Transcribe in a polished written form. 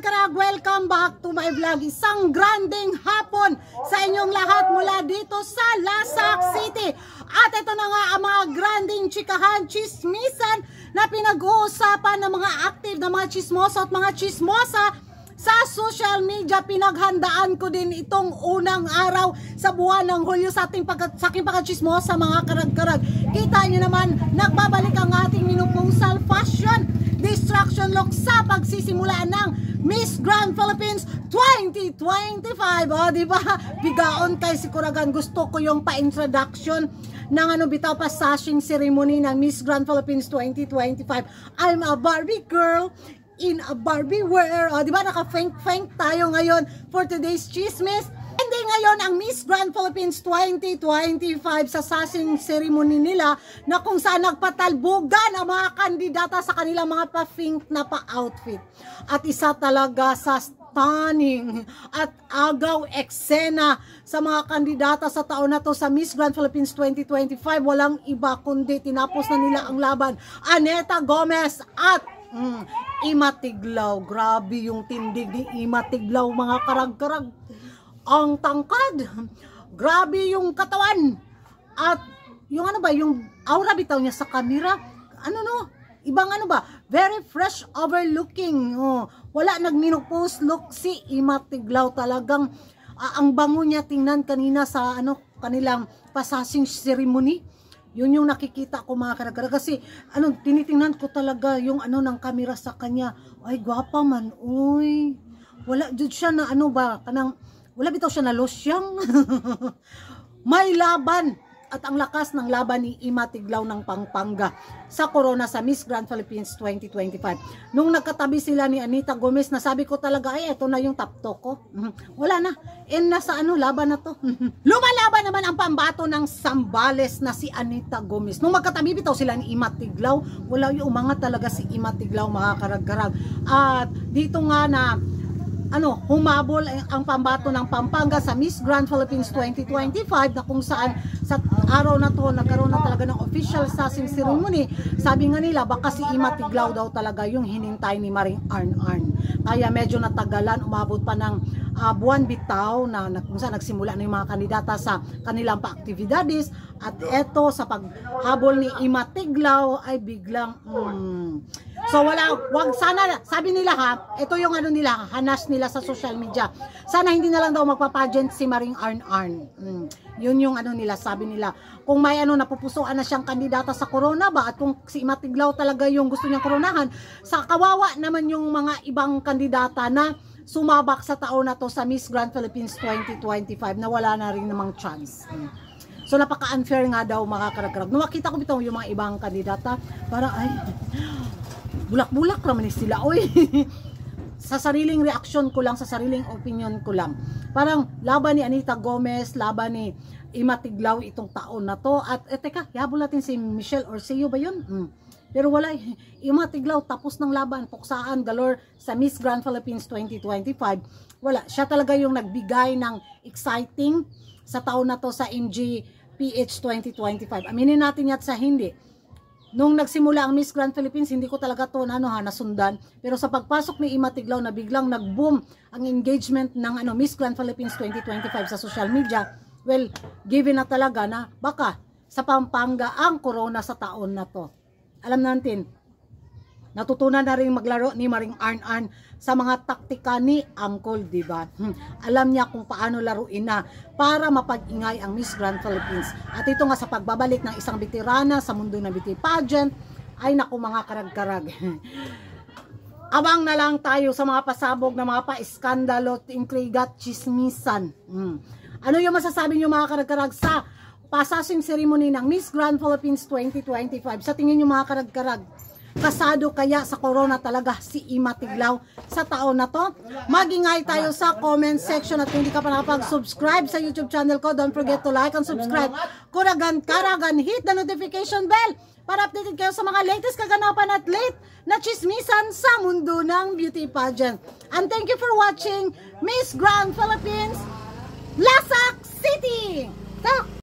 karag-karag, welcome back to my vlog. Isang granding hapon sa inyong lahat mula dito sa Lasak City. At ito na nga ang mga granding chikahan, chismisan na pinag-uusapan ng mga active na mga chismosa at mga chismosa sa social media. Pinaghandaan ko din itong unang araw sa buwan ng Hulyo sa aking pagkachismosa mga karag-karag. Kita nyo naman, nagbabalik ang ating menopausal fashion distraction look sa pagsisimula ng Miss Grand Philippines 2025. O, diba? Bigaon kay si Kuragan. Gusto ko yung pa-introduction ng bitaw pa sashing ceremony ng Miss Grand Philippines 2025. I'm a Barbie girl in a Barbie wear. O, diba? Naka-fank tayo ngayon for today's chismis. Hindi ngayon ang Miss Grand Philippines 2025 sa sashing ceremony nila na kung saan nagpatalbugan ang mga kandidata sa kanilang mga pa-pink na pa-outfit. At isa talaga sa stunning at agaw eksena sa mga kandidata sa taon na to sa Miss Grand Philippines 2025. Walang iba kundi tinapos na nila ang laban. Aneta Gomez at Ima Tiglaw. Grabe yung tindig ni Ima Tiglaw mga karag-karag. Ang tangkad, grabe yung katawan, at yung yung aura bitaw niya sa camera, ibang very fresh overlooking. Wala nagminopose look si Ima Tiglaw. Talagang ang bango niya tingnan kanina sa kanilang passing ceremony. Yun yung nakikita ko mga karagara, kasi tinitingnan ko talaga yung ng camera sa kanya. Ay, gwapa man, uy. Wala jud siya na wala bitaw siya na losyang. May laban at ang lakas ng laban ni Ima Tiglaw ng Pampanga sa corona sa Miss Grand Philippines 2025. Nung nagkatabi sila ni Anita Gomez, nasabi ko talaga, ay eto na yung top 2 ko. Wala na. Nasa laban na to. Lumalaban naman ang pambato ng Sambales na si Anita Gomez. Nung magkatabi bitaw sila ni Ima Tiglaw, wala yung umangat talaga si Ima Tiglaw mga karag-karag. At dito nga na humabol ang pambato ng Pampanga sa Miss Grand Philippines 2025 na kung saan sa araw na to nagkaroon na talaga ng official sashing ceremony. Sabi nga nila baka si Ima Tiglaw daw talaga yung hinintay ni Maring Arn. Kaya medyo natagalan, umabot pa ng buwan bitaw na kung saan nagsimula na yung mga kandidata sa kanilang pa-aktividades. At eto sa paghabol ni Ima Tiglaw ay biglang so sana, sabi nila ito yung nila, hanas nila sa social media. Sana hindi na lang daw magpa-pageant si Maring Arn. Yun yung nila, sabi nila. Kung may napupusuan na siyang kandidata sa corona ba, at kung si Ima Tiglaw talaga yung gusto niyang koronahan, sa kawawa naman yung mga ibang kandidata na sumabak sa taon na to sa Miss Grand Philippines 2025 na wala na rin namang chance. So napaka-unfair nga daw mga karag-karag. Nung makita ko bitaw yung mga ibang kandidata, parang ay bulak-bulak naman sila. Oy. Sa sariling reaction ko lang, sa sariling opinion ko lang. Parang laban ni Anita Gomez, laban ni Ima Tiglaw itong taon na to. At teka, yabol natin si Michelle Orceo ba yun? Pero wala, Ima Tiglaw tapos ng laban, puksaan galore sa Miss Grand Philippines 2025. Wala, siya talaga yung nagbigay ng exciting sa taon na to sa MGPH 2025. Aminin natin yan sa hindi. Nung nagsimula ang Miss Grand Philippines, hindi ko talaga to nasundan. Pero sa pagpasok ni Ima Tiglaw na biglang nag-boom ang engagement ng Miss Grand Philippines 2025 sa social media, well, given na talaga na baka sa Pampanga ang corona sa taon na to. Alam natin, natutunan na rin maglaro ni Maring Arn sa mga taktika ni Uncle, diba? Alam niya kung paano laruin na para mapag-ingay ang Miss Grand Philippines. At ito nga sa pagbabalik ng isang veterana sa mundo ng beauty pageant, ay naku mga karag-karag. Abang na lang tayo sa mga pasabog na mga pa-iskandalo, intriga, chismisan. Ano yung masasabi niyo mga karag-karag sa passing ceremony ng Miss Grand Philippines 2025? Sa tingin niyo mga karag-karag, kasado kaya sa corona talaga si Ima Tiglaw sa taon na to? Magingay tayo sa comment section, at kung hindi ka pa nakapag-subscribe sa YouTube channel ko, don't forget to like and subscribe. Karagan, hit the notification bell para updated kayo sa mga latest kaganapan at late na chismisan sa mundo ng beauty pageant. And thank you for watching Miss Grand Philippines Lasak City!